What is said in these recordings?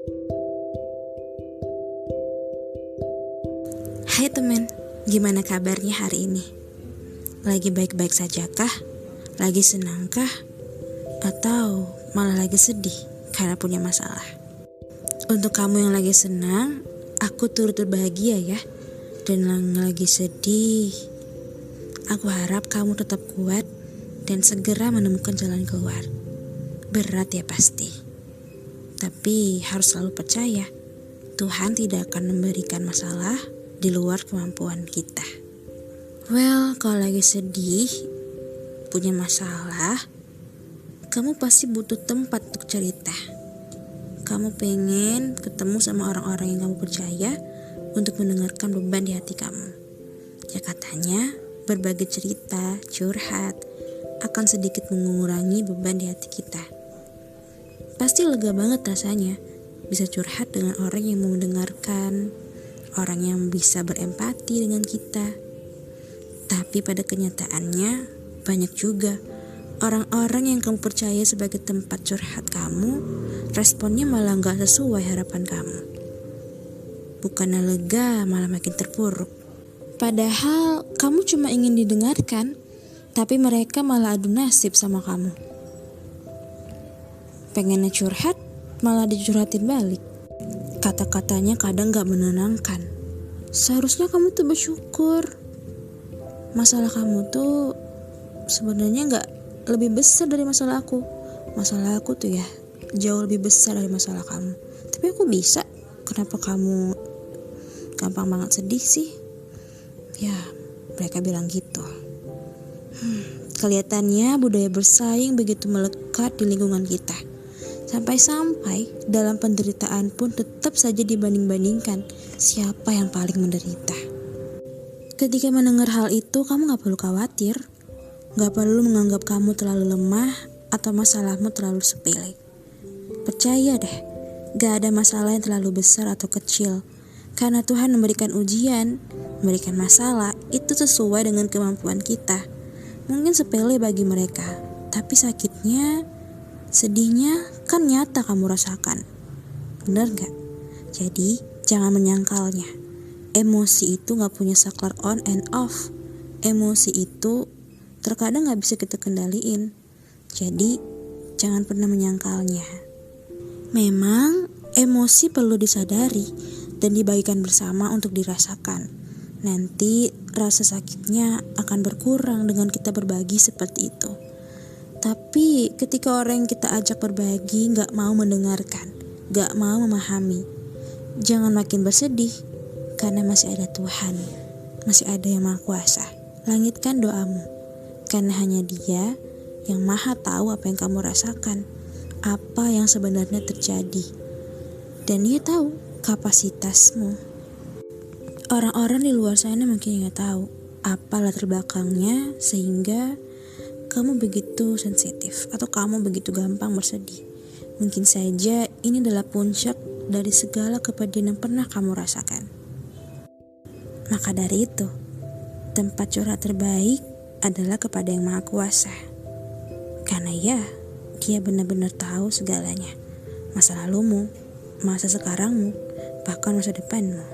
Hai teman, gimana kabarnya hari ini? Lagi baik-baik saja kah? Lagi senang kah? Atau malah lagi sedih karena punya masalah? Untuk kamu yang lagi senang, aku turut berbahagia ya. Dan yang lagi sedih, aku harap kamu tetap kuat dan segera menemukan jalan keluar. Berat ya pasti. Tapi harus selalu percaya, Tuhan tidak akan memberikan masalah di luar kemampuan kita. Well, kalau lagi sedih, punya masalah, kamu pasti butuh tempat untuk cerita. Kamu pengen ketemu sama orang-orang yang kamu percaya untuk mendengarkan beban di hati kamu. Ya katanya, berbagi cerita, curhat, akan sedikit mengurangi beban di hati kita. Pasti lega banget rasanya bisa curhat dengan orang yang mau mendengarkan, orang yang bisa berempati dengan kita. Tapi pada kenyataannya banyak juga orang-orang yang kamu percaya sebagai tempat curhat kamu, responnya malah gak sesuai harapan kamu. Bukannya lega, malah makin terpuruk. Padahal kamu cuma ingin didengarkan, tapi mereka malah adu nasib sama kamu. Pengennya curhat, malah dicurhatin balik. Kata-katanya kadang gak menenangkan. Seharusnya kamu tuh bersyukur. Masalah kamu tuh sebenarnya gak lebih besar dari masalah aku. Masalah aku tuh ya jauh lebih besar dari masalah kamu. Tapi aku bisa. Kenapa kamu gampang banget sedih sih? Ya, mereka bilang gitu. Kelihatannya budaya bersaing begitu melekat di lingkungan kita. Sampai-sampai dalam penderitaan pun tetap saja dibanding-bandingkan siapa yang paling menderita. Ketika mendengar hal itu, kamu gak perlu khawatir. Gak perlu menganggap kamu terlalu lemah atau masalahmu terlalu sepele. Percaya deh, gak ada masalah yang terlalu besar atau kecil. Karena Tuhan memberikan ujian, memberikan masalah, itu sesuai dengan kemampuan kita. Mungkin sepele bagi mereka, tapi sakitnya, sedihnya kan nyata kamu rasakan. Bener gak? Jadi jangan menyangkalnya. Emosi itu gak punya saklar on and off. Emosi itu terkadang gak bisa kita kendaliin. Jadi jangan pernah menyangkalnya. Memang emosi perlu disadari dan dibagikan bersama untuk dirasakan. Nanti rasa sakitnya akan berkurang dengan kita berbagi seperti itu. Tapi ketika orang yang kita ajak berbagi gak mau mendengarkan, gak mau memahami, jangan makin bersedih. Karena masih ada Tuhan, masih ada yang Maha Kuasa. Langitkan doamu, karena hanya Dia yang Maha tahu apa yang kamu rasakan, apa yang sebenarnya terjadi. Dan Dia tahu kapasitasmu. Orang-orang di luar sana mungkin gak tahu apa latar belakangnya sehingga kamu begitu sensitif atau kamu begitu gampang bersedih. Mungkin saja ini adalah puncak dari segala kepedihan yang pernah kamu rasakan. Maka dari itu, tempat curhat terbaik adalah kepada yang Maha Kuasa. Karena ya, Dia benar-benar tahu segalanya. Masa lalumu, masa sekarangmu, bahkan masa depanmu.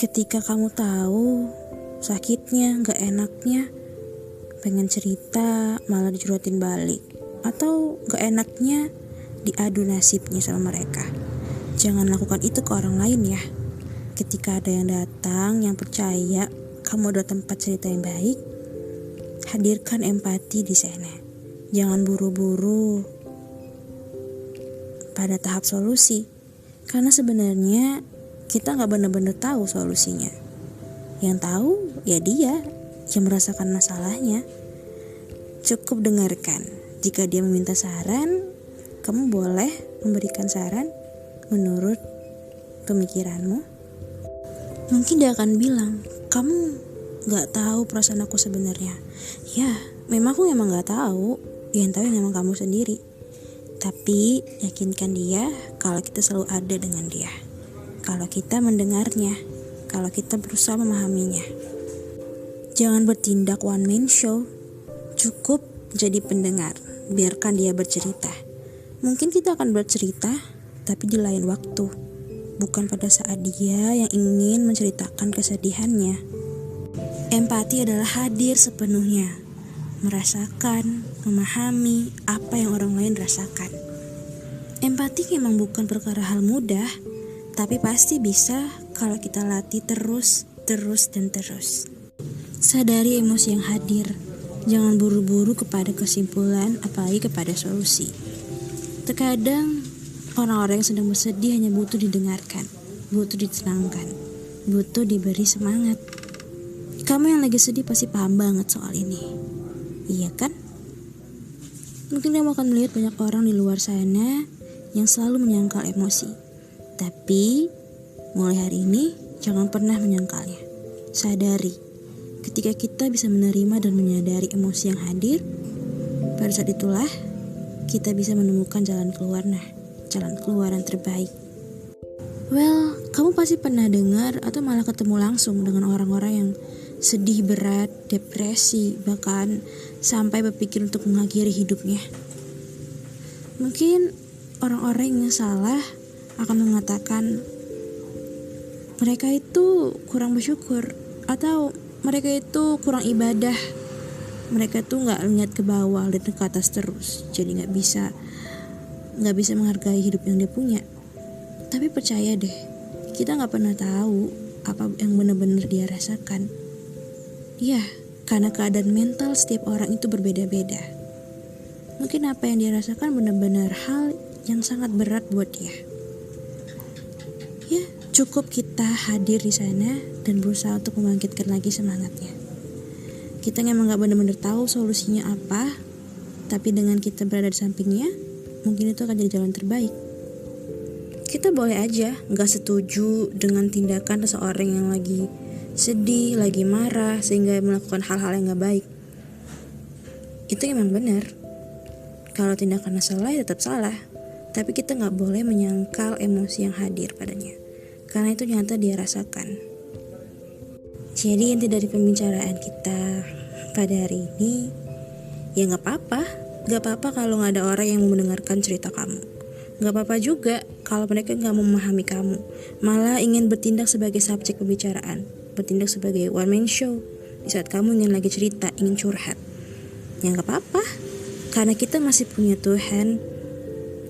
Ketika kamu tahu sakitnya, gak enaknya, pengen cerita malah dicurhatin balik, atau gak enaknya diadu nasibnya sama mereka. Jangan lakukan itu ke orang lain ya. Ketika ada yang datang yang percaya kamu adalah tempat cerita yang baik, hadirkan empati di sana. Jangan buru-buru pada tahap solusi, karena sebenarnya kita gak benar-benar tahu solusinya. Yang tahu ya Dia yang merasakan masalahnya. Cukup dengarkan. Jika dia meminta saran, kamu boleh memberikan saran menurut pemikiranmu. Mungkin dia akan bilang, kamu gak tahu perasaan aku sebenarnya. Ya, memang aku emang gak tahu. Yang tahu yang emang kamu sendiri. Tapi yakinkan dia kalau kita selalu ada dengan dia. Kalau kita mendengarnya, kalau kita berusaha memahaminya. Jangan bertindak one man show. Cukup jadi pendengar. Biarkan dia bercerita. Mungkin kita akan bercerita, tapi di lain waktu. Bukan pada saat dia yang ingin menceritakan kesedihannya. Empati adalah hadir sepenuhnya, merasakan, memahami apa yang orang lain rasakan. Empati memang bukan perkara hal mudah, tapi pasti bisa kalau kita latih terus. Sadari emosi yang hadir, jangan buru-buru kepada kesimpulan, apalagi kepada solusi. Terkadang orang-orang yang sedang bersedih hanya butuh didengarkan, butuh ditenangkan, butuh diberi semangat. Kamu yang lagi sedih pasti paham banget soal ini, iya kan? Mungkin kamu akan melihat banyak orang di luar sana yang selalu menyangkal emosi. Tapi mulai hari ini jangan pernah menyangkalnya. Sadari, ketika kita bisa menerima dan menyadari emosi yang hadir, pada saat itulah kita bisa menemukan jalan keluar yang terbaik. Well, kamu pasti pernah dengar atau malah ketemu langsung dengan orang-orang yang sedih berat, depresi, bahkan sampai berpikir untuk mengakhiri hidupnya. Mungkin orang-orang yang salah akan mengatakan mereka itu kurang bersyukur, atau mereka itu kurang ibadah, mereka tuh nggak lihat ke bawah, lihat ke atas terus, jadi nggak bisa menghargai hidup yang dia punya. Tapi percaya deh, kita nggak pernah tahu apa yang benar-benar dia rasakan. Ya, karena keadaan mental setiap orang itu berbeda-beda. Mungkin apa yang dia rasakan benar-benar hal yang sangat berat buat dia. Ya, cukup kita hadir di sana dan berusaha untuk membangkitkan lagi semangatnya. Kita memang gak benar-benar tahu solusinya apa, tapi dengan kita berada di sampingnya, mungkin itu akan jadi jalan terbaik. Kita boleh aja gak setuju dengan tindakan seseorang yang lagi sedih, lagi marah, sehingga melakukan hal-hal yang gak baik. Itu memang benar. Kalau tindakannya salah, ya tetap salah. Tapi kita gak boleh menyangkal emosi yang hadir padanya, karena itu nyata dia rasakan. Jadi inti dari pembicaraan kita pada hari ini, ya gak apa-apa kalau gak ada orang yang mau mendengarkan cerita kamu. Gak apa-apa juga kalau mereka gak memahami kamu, malah ingin bertindak sebagai subjek pembicaraan, bertindak sebagai one man show di saat kamu ingin lagi cerita, ingin curhat. Ya gak apa-apa, karena kita masih punya Tuhan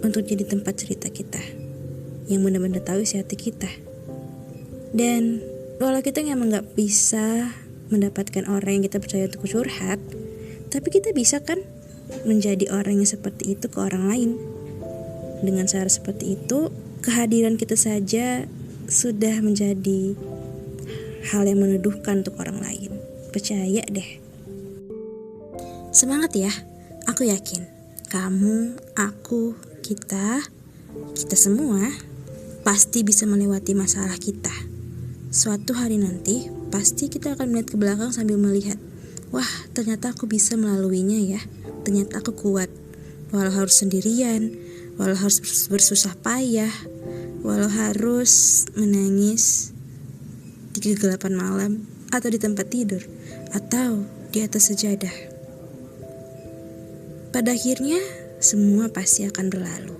untuk jadi tempat cerita kita, yang benar-benar tahu isi hati kita. Dan walau kita memang gak bisa mendapatkan orang yang kita percaya untuk curhat, tapi kita bisa kan menjadi orang yang seperti itu ke orang lain. Dengan cara seperti itu, kehadiran kita saja sudah menjadi hal yang meneduhkan untuk orang lain. Percaya deh. Semangat ya, aku yakin kamu, aku, kita semua pasti bisa melewati masalah kita. Suatu hari nanti pasti kita akan melihat ke belakang sambil melihat, wah ternyata aku bisa melaluinya ya, ternyata aku kuat. Walau harus sendirian, walau harus bersusah payah, walau harus menangis di kegelapan malam, atau di tempat tidur, atau di atas sejadah. Pada akhirnya semua pasti akan berlalu.